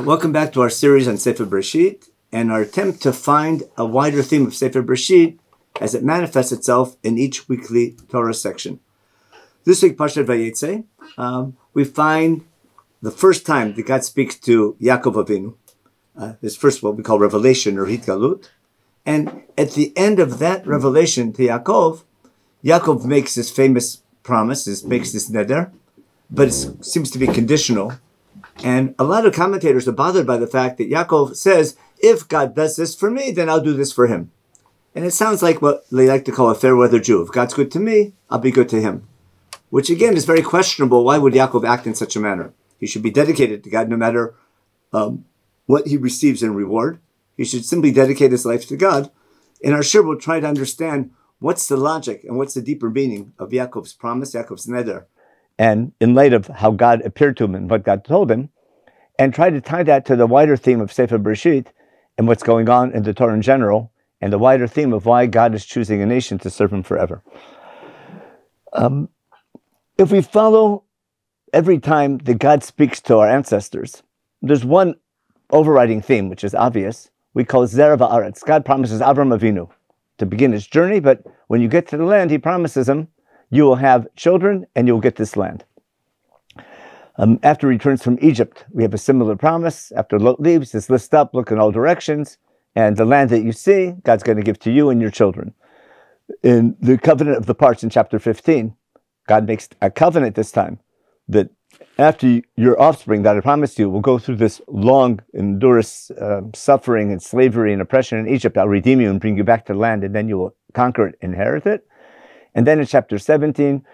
Welcome back to our series on Sefer Bereishit and our attempt to find a wider theme of Sefer Bereishit as it manifests itself in each weekly Torah section. This week, Parashat Vayetze, we find the first time that God speaks to Yaakov Avinu. This first what we call revelation or hitgalut. And at the end of that revelation to Yaakov, Yaakov makes this famous promise, makes this neder, but it seems to be conditional. And a lot of commentators are bothered by the fact that Yaakov says, if God does this for me, then I'll do this for him. And it sounds like what they like to call a fair weather Jew. If God's good to me, I'll be good to him. Which again is very questionable. Why would Yaakov act in such a manner? He should be dedicated to God no matter what he receives in reward. He should simply dedicate his life to God. In our shir, we'll try to understand what's the logic and what's the deeper meaning of Yaakov's promise, Yaakov's neder. And in light of how God appeared to him and what God told him, and try to tie that to the wider theme of Sefer Bereishit and what's going on in the Torah in general, and the wider theme of why God is choosing a nation to serve him forever. If we follow every time that God speaks to our ancestors, there's one overriding theme, which is obvious. We call it Zera v'aretz. God promises Avram Avinu to begin his journey, but when you get to the land, he promises him, you will have children and you will get this land. After he returns from Egypt, we have a similar promise. After Lot leaves, says, list up, look in all directions, and the land that you see, God's going to give to you and your children. In the covenant of the parts in chapter 15, God makes a covenant this time that after your offspring that I promised you will go through this long, endurous suffering and slavery and oppression in Egypt, I'll redeem you and bring you back to the land, and then you will conquer it, inherit it. And then in chapter 17,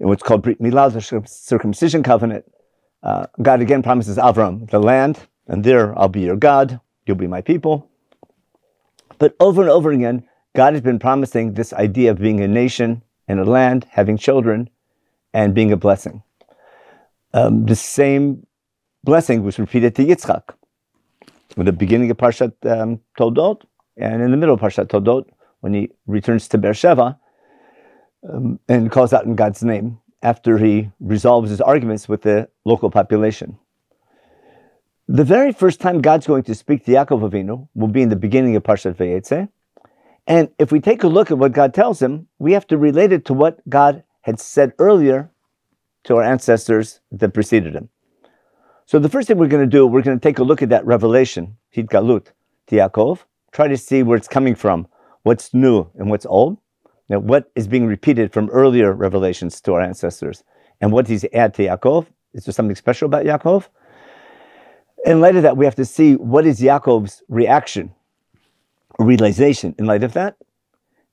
in what's called Brit Milah, the circumcision covenant, God again promises Avram the land, and there I'll be your God, you'll be my people. But over and over again, God has been promising this idea of being a nation and a land, having children, and being a blessing. The same blessing was repeated to Yitzchak, in the beginning of Parashat Toldot, and in the middle of Parashat Toldot, when he returns to Beersheba, and calls out in God's name after he resolves his arguments with the local population. The very first time God's going to speak to Yaakov Avinu will be in the beginning of Parashat Vayetze. And if we take a look at what God tells him, we have to relate it to what God had said earlier to our ancestors that preceded him. So the first thing we're going to do, we're going to take a look at that revelation, hitgalut, to Yaakov, try to see where it's coming from, what's new and what's old. Now, what is being repeated from earlier revelations to our ancestors? And what does he add to Yaakov? Is there something special about Yaakov? In light of that, we have to see what is Yaakov's reaction, realization in light of that.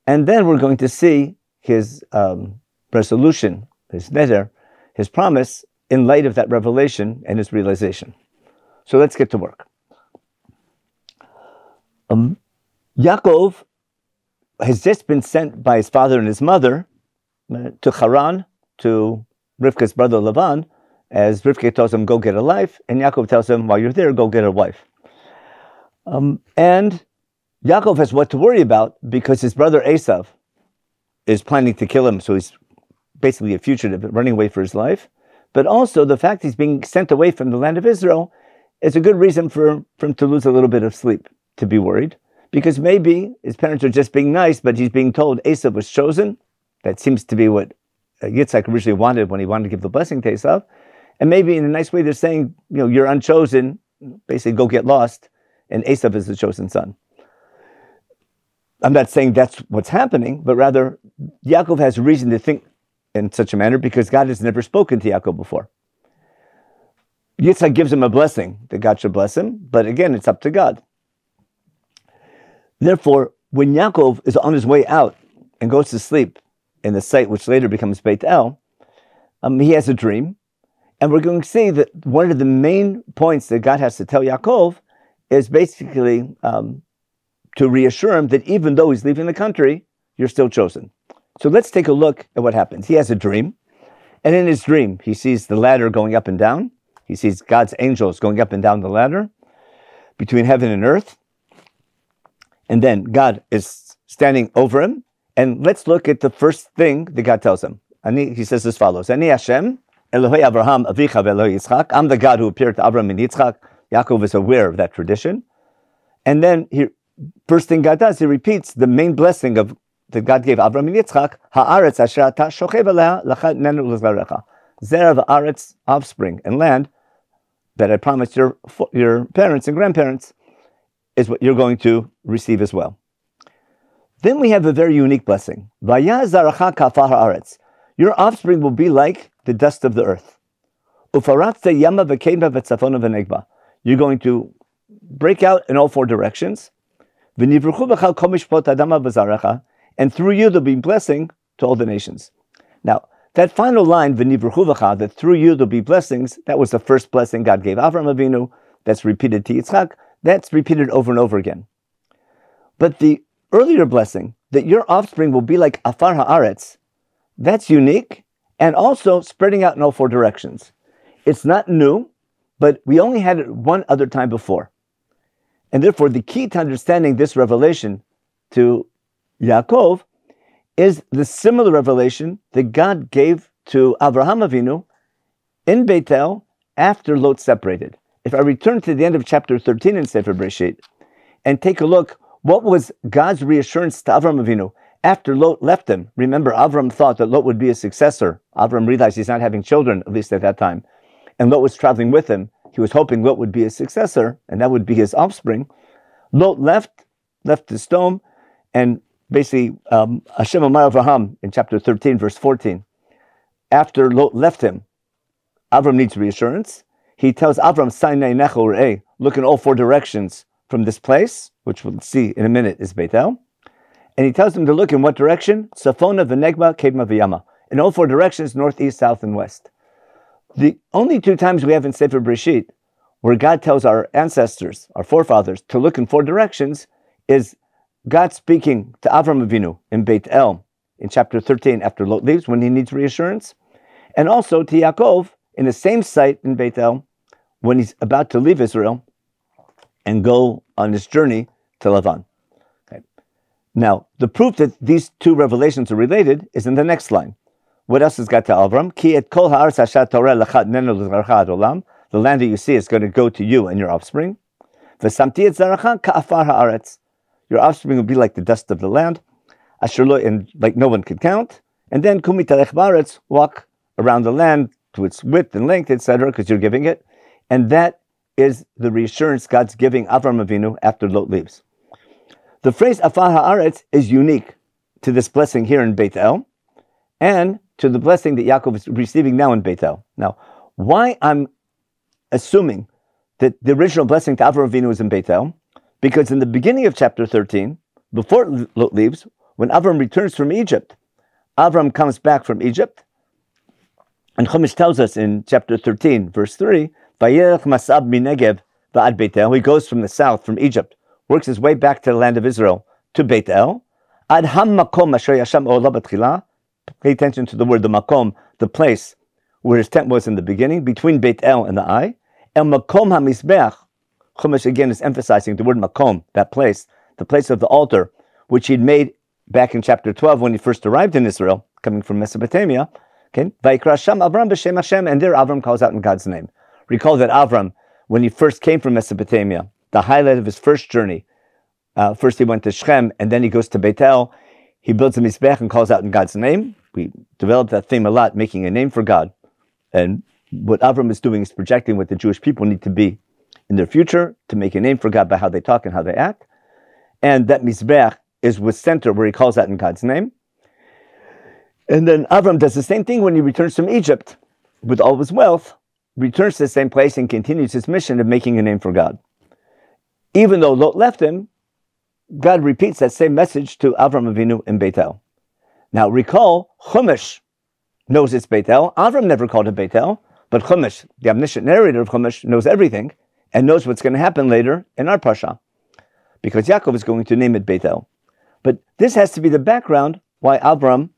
And then we're going to see his resolution, his neder, his promise, in light of that revelation and his realization. So let's get to work. Yaakov has just been sent by his father and his mother to Haran, to Rivka's brother Lavan, as Rivka tells him, go get a wife, and Yaakov tells him, while you're there, go get a wife. And Yaakov has what to worry about because his brother Esav is planning to kill him, so he's basically a fugitive, running away for his life. But also the fact he's being sent away from the land of Israel is a good reason for him to lose a little bit of sleep, to be worried. Because maybe his parents are just being nice, but he's being told Esav was chosen. That seems to be what Yitzchak originally wanted when he wanted to give the blessing to Esav. And maybe in a nice way they're saying, you're unchosen, basically go get lost, and Esav is the chosen son. I'm not saying that's what's happening, but rather Yaakov has reason to think in such a manner because God has never spoken to Yaakov before. Yitzchak gives him a blessing that God should bless him, but again, it's up to God. Therefore, when Yaakov is on his way out and goes to sleep in the site which later becomes Beit El, he has a dream. And we're going to see that one of the main points that God has to tell Yaakov is basically to reassure him that even though he's leaving the country, you're still chosen. So let's take a look at what happens. He has a dream. And in his dream, he sees the ladder going up and down. He sees God's angels going up and down the ladder between heaven and earth. And then God is standing over him. And let's look at the first thing that God tells him. He says as follows, Ani Hashem, Elohei Avraham, Avicha, Elohei Yitzchak. I'm the God who appeared to Abraham and Yitzchak Yaakov is aware of that tradition. And then first thing God does, he repeats the main blessing that God gave Avram and Yitzchak, ha'aretz asher ata shochev aleha lecha nenu l'zarecha. Zera v'aretz, offspring, and land that I promised your parents and grandparents is what you're going to receive as well. Then we have a very unique blessing. Vaya zaracha ka'afar ha'aretz. Your offspring will be like the dust of the earth. Ufaratze yama v'kedma v'tzafona v'negba. You're going to break out in all four directions. V'nivruchu b'chal kol mishpot adama v'zarecha. And through you there'll be blessing to all the nations. Now, that final line, v'nivruchu b'cha, that through you there'll be blessings, that was the first blessing God gave Avram Avinu. That's repeated to Yitzchak. That's repeated over and over again. But the earlier blessing, that your offspring will be like afar ha'aretz, that's unique and also spreading out in all four directions. It's not new, but we only had it one other time before. And therefore, the key to understanding this revelation to Yaakov is the similar revelation that God gave to Avraham Avinu in Beitel after Lot separated. If I return to the end of chapter 13 in Sefer Bereishit and take a look, what was God's reassurance to Avraham Avinu after Lot left him? Remember, Avram thought that Lot would be a successor. Avram realized he's not having children, at least at that time. And Lot was traveling with him. He was hoping Lot would be a successor, and that would be his offspring. Lot left the stone, and basically, Hashem Amar Avraham in chapter 13, verse 14, after Lot left him, Avram needs reassurance. He tells Avram, Sainei Necho Re'eh, look in all four directions from this place, which we'll see in a minute is Beitel. And he tells him to look in what direction? Safona v'negba kedma v'yama. In all four directions, north, east, south, and west. The only two times we have in Sefer Bereishit where God tells our ancestors, our forefathers, to look in four directions is God speaking to Avram Avinu in Beit El in chapter 13 after Lot leaves when he needs reassurance, and also to Yaakov in the same site in Beit El when he's about to leave Israel and go on his journey to Lavan. Okay. Now, the proof that these two revelations are related is in the next line. What else has got to Avram? Ki et kol ha'aretz asher Torah lecha nenu l'zarcha ad olam. The land that you see is going to go to you and your offspring. V'samti et zaracha ka'afar ha'aretz. Your offspring will be like the dust of the land, asher lo, and like no one could count. And then kumi talech ba'aretz, walk around the land to its width and length, etc., because you're giving it. And that is the reassurance God's giving Avram Avinu after Lot leaves. The phrase afar ha'aretz is unique to this blessing here in Beit El and to the blessing that Yaakov is receiving now in Beit El. Now, why I'm assuming that the original blessing to Avram Avinu is in Beit El, because in the beginning of chapter 13, before Lot leaves, when Avram returns from Egypt, Avram comes back from Egypt, and Chumash tells us in chapter 13, verse 3, Vayelech masab minegev va'ad Beit El. He goes from the south, from Egypt, works his way back to the land of Israel, to Beit El. Ad ham makom asher yasham olah b'tchila. Pay attention to the word, the makom, the place where his tent was in the beginning, between Beit El and the Ai. El makom ha-mizbeach. Chumash again is emphasizing the word makom, that place, the place of the altar, which he'd made back in chapter 12 when he first arrived in Israel, coming from Mesopotamia. Okay, Vayikra Sham Avram b'Shem Hashem, and there Avram calls out in God's name. Recall that Avram, when he first came from Mesopotamia, the highlight of his first journey, first he went to Shechem, and then he goes to Beit El. He builds a mizbech and calls out in God's name. We developed that theme a lot, making a name for God. And what Avram is doing is projecting what the Jewish people need to be in their future, to make a name for God by how they talk and how they act. And that mizbech is with center where he calls out in God's name. And then Avram does the same thing when he returns from Egypt with all his wealth, returns to the same place and continues his mission of making a name for God. Even though Lot left him, God repeats that same message to Avram Avinu in Beit El. Now recall, Chumash knows it's Beit El. Avram never called it Beit El, but Chumash, the omniscient narrator of Chumash, knows everything and knows what's going to happen later in our Parsha, because Yaakov is going to name it Beit El. But this has to be the background why Avram,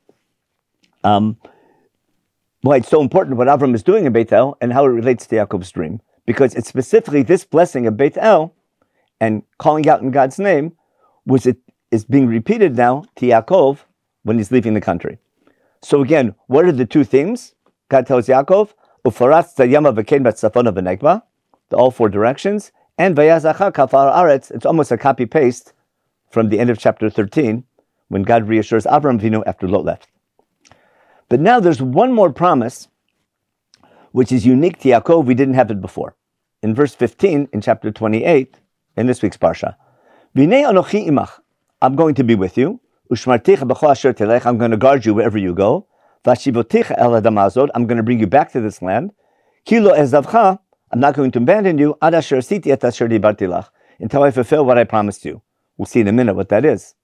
why it's so important what Avram is doing in Beit El and how it relates to Yaakov's dream, because it's specifically this blessing of Beit El and calling out in God's name is being repeated now to Yaakov when he's leaving the country. So again, what are the two themes? God tells Yaakov, Ufaratz yama v'kein batzafona v'negba. all four directions, and Vayazacha kafar aretz, it's almost a copy-paste from the end of chapter 13, when God reassures Avram Avinu after Lot left. But now there's one more promise, which is unique to Yaakov. We didn't have it before. In verse 15, in chapter 28, in this week's Parsha, V'nei anochi imach, I'm going to be with you. Ushmarticha b'chol asher telech, I'm going to guard you wherever you go. V'ashivoticha el adama hazot, I'm going to bring you back to this land. Ki lo ezavcha, I'm not going to abandon you. Ad asher asiti et asher dibarti lach, until I fulfill what I promised you. We'll see in a minute what that is.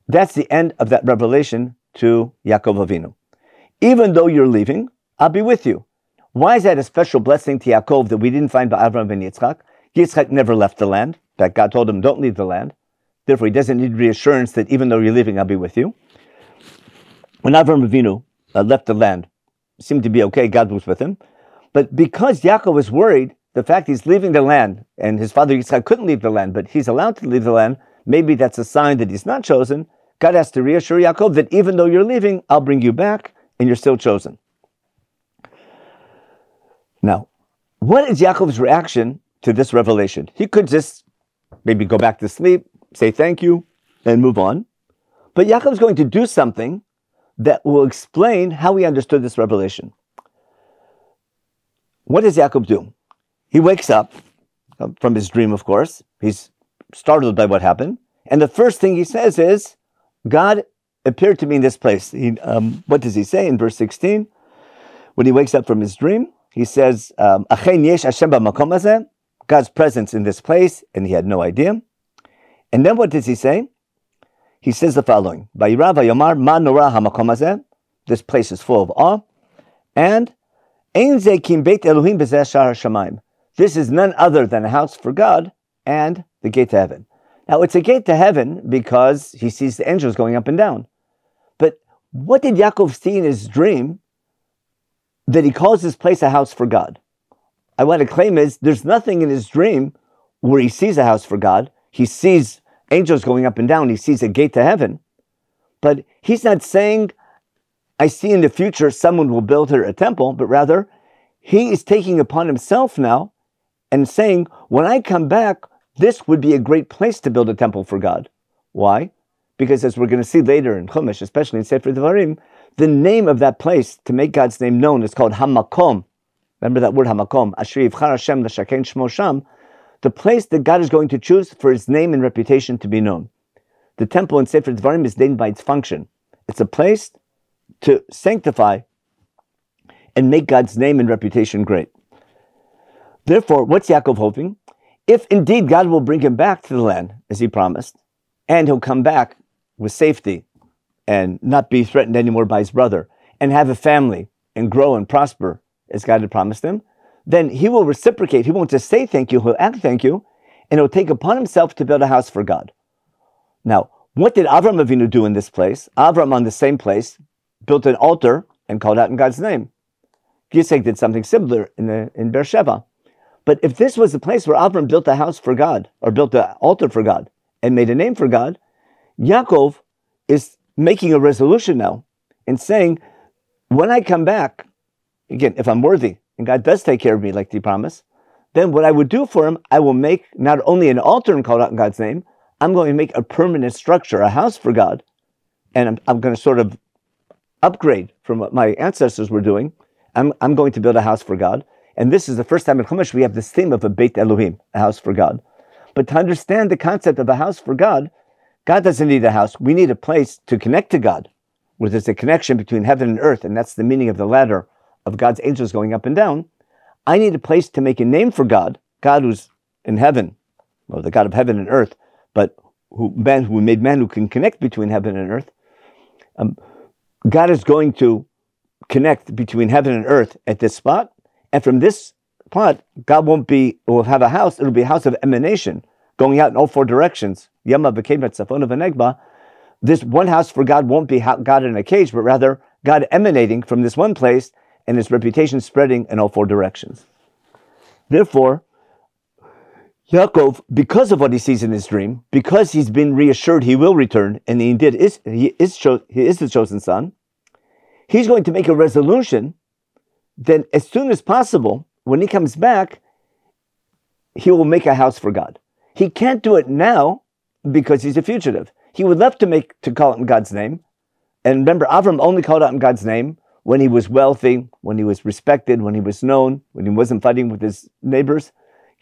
That's the end of that revelation to Yaakov Avinu. Even though you're leaving, I'll be with you. Why is that a special blessing to Yaakov that we didn't find by Avraham and Yitzchak? Yitzchak never left the land. In fact, God told him, don't leave the land. Therefore, he doesn't need reassurance that even though you're leaving, I'll be with you. When Avraham Avinu left the land, it seemed to be okay, God was with him. But because Yaakov was worried, the fact he's leaving the land, and his father Yitzchak couldn't leave the land, but he's allowed to leave the land, maybe that's a sign that he's not chosen. God has to reassure Yaakov that even though you're leaving, I'll bring you back, and you're still chosen. Now, what is Yaakov's reaction to this revelation? He could just maybe go back to sleep, say thank you, and move on. But Yaakov's going to do something that will explain how he understood this revelation. What does Yaakov do? He wakes up from his dream, of course. He's startled by what happened. And the first thing he says is, God appeared to me in this place. What does he say in verse 16? When he wakes up from his dream, he says, Achen yesh Hashem b'makom hazeh, God's presence in this place, and he had no idea. And then what does he say? He says the following, Vayira vayomar ma nora hamakom hazeh, this place is full of awe, and Ein ze kim beit Elohim b'zeh shar hashamayim, this is none other than a house for God and the gate to heaven. Now, it's a gate to heaven because he sees the angels going up and down. But what did Yaakov see in his dream that he calls this place a house for God? I want to claim is there's nothing in his dream where he sees a house for God. He sees angels going up and down. He sees a gate to heaven. But he's not saying, I see in the future someone will build her a temple, but rather he is taking upon himself now and saying, when I come back, this would be a great place to build a temple for God. Why? Because as we're going to see later in Chumash, especially in Sefer Devarim, the name of that place to make God's name known is called Hamakom. Remember that word Hamakom. Asher yivchar Hashem l'shaken shmo sham. The place that God is going to choose for his name and reputation to be known. The temple in Sefer Devarim is named by its function. It's a place to sanctify and make God's name and reputation great. Therefore, what's Yaakov hoping? If indeed God will bring him back to the land, as he promised, and he'll come back with safety and not be threatened anymore by his brother, and have a family and grow and prosper as God had promised him, then he will reciprocate. He won't just say thank you, he'll act thank you, and he'll take upon himself to build a house for God. Now, what did Avram Avinu do in this place? Avram, on the same place, built an altar and called out in God's name. Yitzchak did something similar in Beersheba. But if this was the place where Avram built a house for God, or built an altar for God, and made a name for God, Yaakov is making a resolution now and saying, when I come back, again, if I'm worthy, and God does take care of me like he promised, then what I would do for him, I will make not only an altar and call out in God's name, I'm going to make a permanent structure, a house for God, and I'm going to sort of upgrade from what my ancestors were doing. I'm going to build a house for God. And this is the first time in Chumash we have this theme of a Beit Elohim, a house for God. But to understand the concept of a house for God, God doesn't need a house. We need a place to connect to God, where there's a connection between heaven and earth, and that's the meaning of the ladder of God's angels going up and down. I need a place to make a name for God, God who's in heaven, well, the God of heaven and earth, but who made man who can connect between heaven and earth. God is going to connect between heaven and earth at this spot. And from this spot, God will have a house. It'll be a house of emanation, going out in all four directions. Yama v'kemet tzafona v'negba. This one house for God won't be God in a cage, but rather God emanating from this one place and his reputation spreading in all four directions. Therefore, Yaakov, because of what he sees in his dream, because he's been reassured he will return, and he is the chosen son, he's going to make a resolution. Then as soon as possible, when he comes back, he will make a house for God. He can't do it now because he's a fugitive. He would love to call out in God's name. And remember, Avram only called out in God's name when he was wealthy, when he was respected, when he was known, when he wasn't fighting with his neighbors.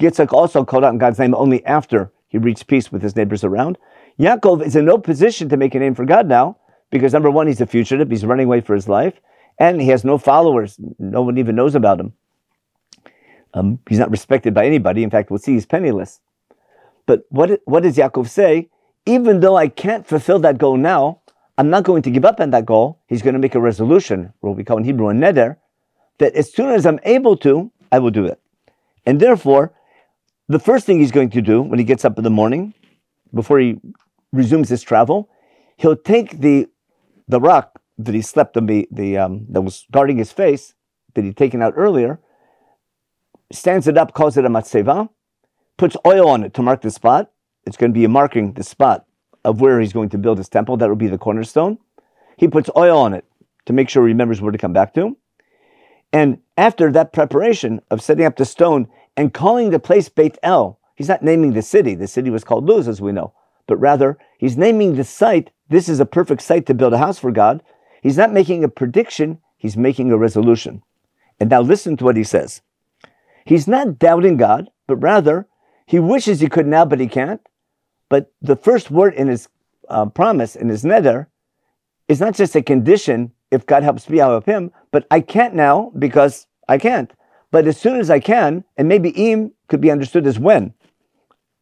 Yitzchak also called out in God's name only after he reached peace with his neighbors around. Yaakov is in no position to make a name for God now because, number one, he's a fugitive. He's running away for his life. And he has no followers. No one even knows about him. He's not respected by anybody. In fact, we'll see he's penniless. But what does Yaakov say? Even though I can't fulfill that goal now, I'm not going to give up on that goal. He's going to make a resolution, what we call in Hebrew a neder, that as soon as I'm able to, I will do it. And therefore, the first thing he's going to do when he gets up in the morning, before he resumes his travel, he'll take the rock that he slept on, that was guarding his face, that he'd taken out earlier, stands it up, calls it a matzeva, puts oil on it to mark the spot. It's going to be marking the spot of where he's going to build his temple. That will be the cornerstone. He puts oil on it to make sure he remembers where to come back to. And after that preparation of setting up the stone and calling the place Beit El, he's not naming the city. The city was called Luz, as we know. But rather, he's naming the site. This is a perfect site to build a house for God. He's not making a prediction. He's making a resolution. And now listen to what he says. He's not doubting God, but rather, he wishes he could now, but he can't. But the first word in his promise, in his neder, is not just a condition, if God helps me, I'll help him, but I can't now because I can't. But as soon as I can, and maybe im could be understood as when.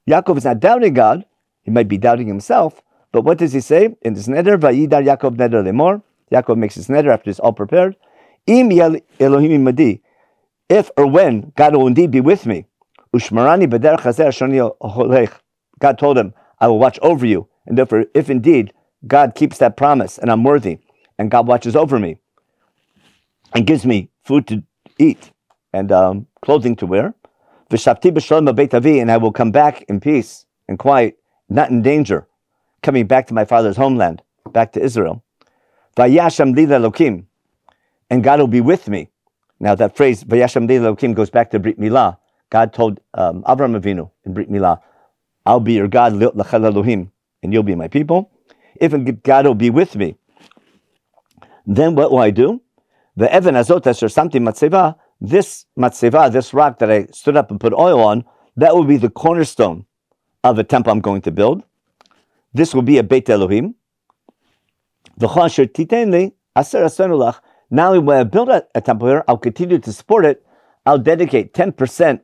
Yaakov is not doubting God, he might be doubting himself, but what does he say? In his neder, Vayidar Yaakov neder lemor, Yaakov makes his neder after he's all prepared. Im yel Elohim imadi, if or when God will indeed be with me. Ushmarani b'derech hazeh ashoni holech. God told him, I will watch over you. And therefore, if indeed God keeps that promise and I'm worthy, and God watches over me and gives me food to eat and clothing to wear, v'shavti b'shalom b'beit avi, and I will come back in peace and quiet, not in danger, coming back to my father's homeland, back to Israel. Vayasham li l'Elokim, and God will be with me. Now that phrase, Vayasham li l'Elokim, goes back to Brit Milah. God told Avraham Avinu in Brit Milah, I'll be your God, l'chel Elohim, and you'll be my people. If God will be with me, then what will I do? The Evan Azot Asher Samti Matzeva, this rock that I stood up and put oil on, that will be the cornerstone of a temple I'm going to build. This will be a Beit Elohim. Not only when I build a temple here, I'll continue to support it. I'll dedicate 10%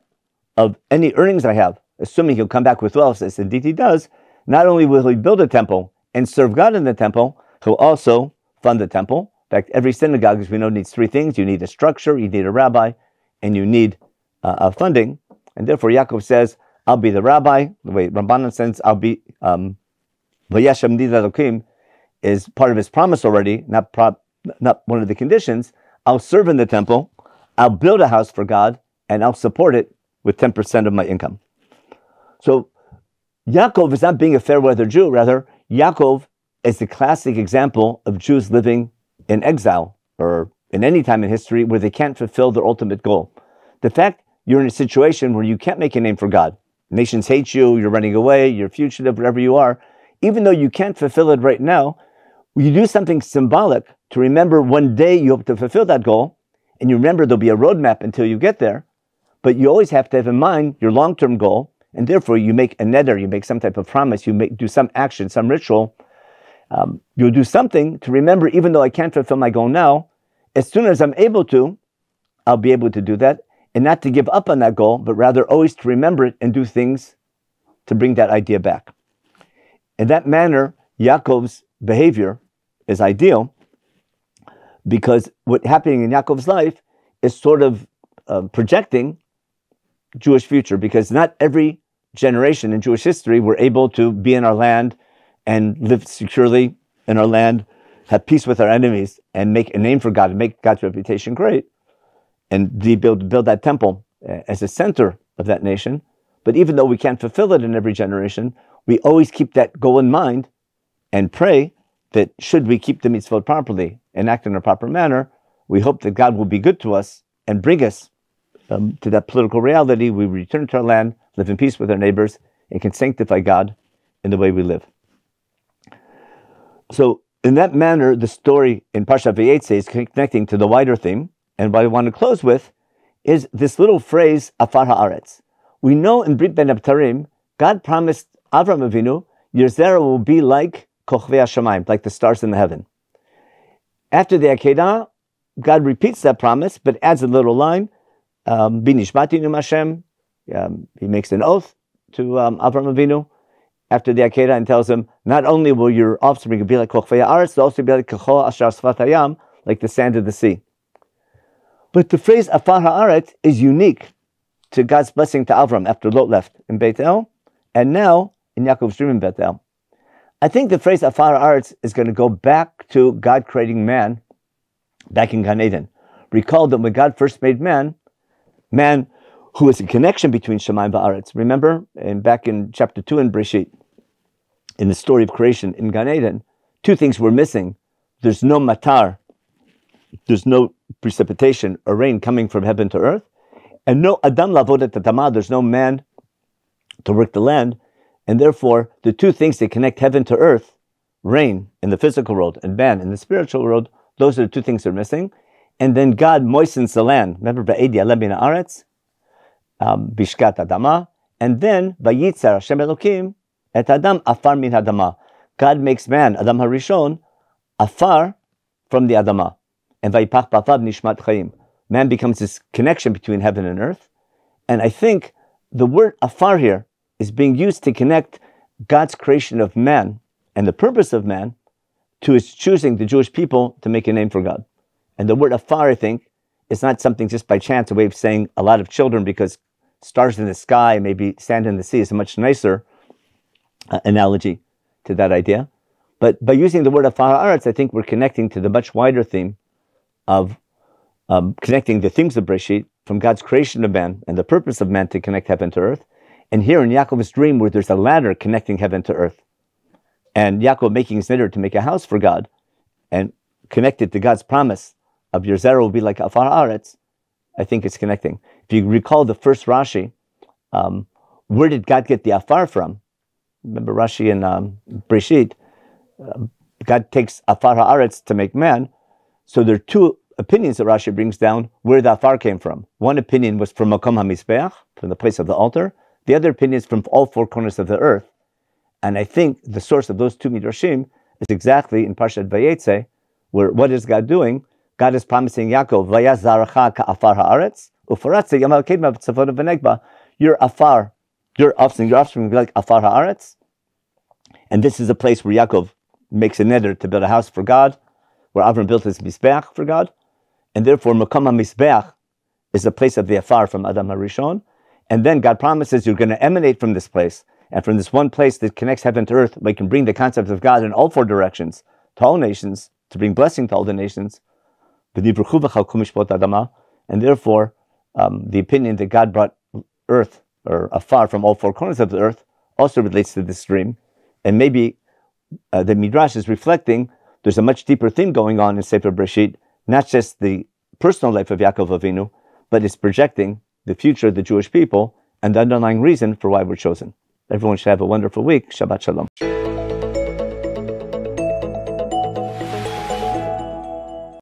of any earnings I have, assuming he'll come back with wealth, as indeed he does. Not only will he build a temple and serve God in the temple, he'll also fund the temple. In fact, every synagogue, as we know, needs three things. You need a structure, you need a rabbi, and you need funding. And therefore, Yaakov says, I'll be the rabbi. The way Ramban says, I'll be Vayasham li l'Elokim is part of his promise already, not one of the conditions. I'll serve in the temple, I'll build a house for God, and I'll support it with 10% of my income. So Yaakov is not being a fair weather Jew. Rather, Yaakov is the classic example of Jews living in exile or in any time in history where they can't fulfill their ultimate goal. The fact you're in a situation where you can't make a name for God, nations hate you, you're running away, you're fugitive, wherever you are, even though you can't fulfill it right now, you do something symbolic to remember one day you hope to fulfill that goal, and you remember there'll be a roadmap until you get there, but you always have to have in mind your long-term goal, and therefore you make a neder, you make some type of promise, do some action, some ritual. You'll do something to remember, even though I can't fulfill my goal now, as soon as I'm able to, I'll be able to do that, and not to give up on that goal, but rather always to remember it and do things to bring that idea back. In that manner, Yaakov's behavior is ideal, because what's happening in Yaakov's life is sort of projecting Jewish future, because not every generation in Jewish history were able to be in our land and live securely in our land, have peace with our enemies, and make a name for God, and make God's reputation great, and build that temple as a center of that nation. But even though we can't fulfill it in every generation, we always keep that goal in mind and pray that should we keep the mitzvot properly and act in a proper manner, we hope that God will be good to us and bring us to that political reality. We return to our land, live in peace with our neighbors, and can sanctify God in the way we live. So in that manner, the story in Parashat Vayetze is connecting to the wider theme. And what I want to close with is this little phrase, Afar Haaretz. We know in Brit Ben Abtarim, God promised Avram Avinu, your zera will be like Kochvei HaShamayim, like the stars in the heaven. After the Akedah, God repeats that promise, but adds a little line, Binishmati Menachem. He makes an oath to Avram Avinu after the Akedah and tells him, not only will your offspring be like Kochvei Haaretz, they'll also be like Kocho Ashar Sfat Hayam, like the sand of the sea. But the phrase Afar Haaretz is unique to God's blessing to Avram after Lot left in Beit El, and now in Yaakov's dream in Beit El. I think the phrase Afar Haaretz is going to go back to God creating man back in Gan Eden. Recall that when God first made man who was a connection between Shamayim and Haaretz. Remember, back in chapter 2 in Bereishit, in the story of creation in Gan Eden, two things were missing. There's no matar, there's no precipitation or rain coming from heaven to earth, and no Adam lavodat adama, there's no man to work the land, and therefore the two things that connect heaven to earth, rain in the physical world and man in the spiritual world, those are the two things that are missing. And then God moistens the land. Remember, Ba'edi alem bin haaretz, bishkat adama, and then Vayetze Hashem Elokim et Adam afar min hadama. God makes man, Adam Harishon, afar from the Adama, and Vayipach b'afav nishmat chayim. Man becomes this connection between heaven and earth. And I think the word afar here is being used to connect God's creation of man and the purpose of man to his choosing the Jewish people to make a name for God. And the word afar, I think, is not something just by chance, a way of saying a lot of children, because stars in the sky, maybe sand in the sea is a much nicer analogy to that idea. But by using the word afar haaretz, I think we're connecting to the much wider theme of connecting the themes of Bereishit from God's creation of man and the purpose of man to connect heaven to earth. And here in Yaakov's dream, where there's a ladder connecting heaven to earth, and Yaakov making his nidder to make a house for God, and connected to God's promise of your zera will be like Afar Haaretz, I think it's connecting. If you recall the first Rashi, where did God get the Afar from? Remember Rashi in Bereishit, God takes Afar Haaretz to make man. So there are two opinions that Rashi brings down where the Afar came from. One opinion was from Makom HaMizbeach, from the place of the altar. The other opinion is from all four corners of the earth. And I think the source of those two midrashim is exactly in Parashat Vayetze, where what is God doing? God is promising Yaakov, Vayaz zaracha ka'afar haaretz, ufaratze yamal kedma v'tzavot v'negba. Your afar, your offspring will be like afar haaretz. And this is a place where Yaakov makes a neder to build a house for God, where Avram built his mizbeach for God. And therefore, Makom HaMizbeach is the place of the afar from Adam HaRishon. And then God promises you're going to emanate from this place. And from this one place that connects heaven to earth, we can bring the concept of God in all four directions, to all nations, to bring blessing to all the nations. And therefore, the opinion that God brought earth, or afar from all four corners of the earth, also relates to this dream. And maybe the Midrash is reflecting there's a much deeper theme going on in Sefer Bereishit, not just the personal life of Yaakov Avinu, but it's projecting the future of the Jewish people and the underlying reason for why we're chosen. Everyone should have a wonderful week. Shabbat Shalom.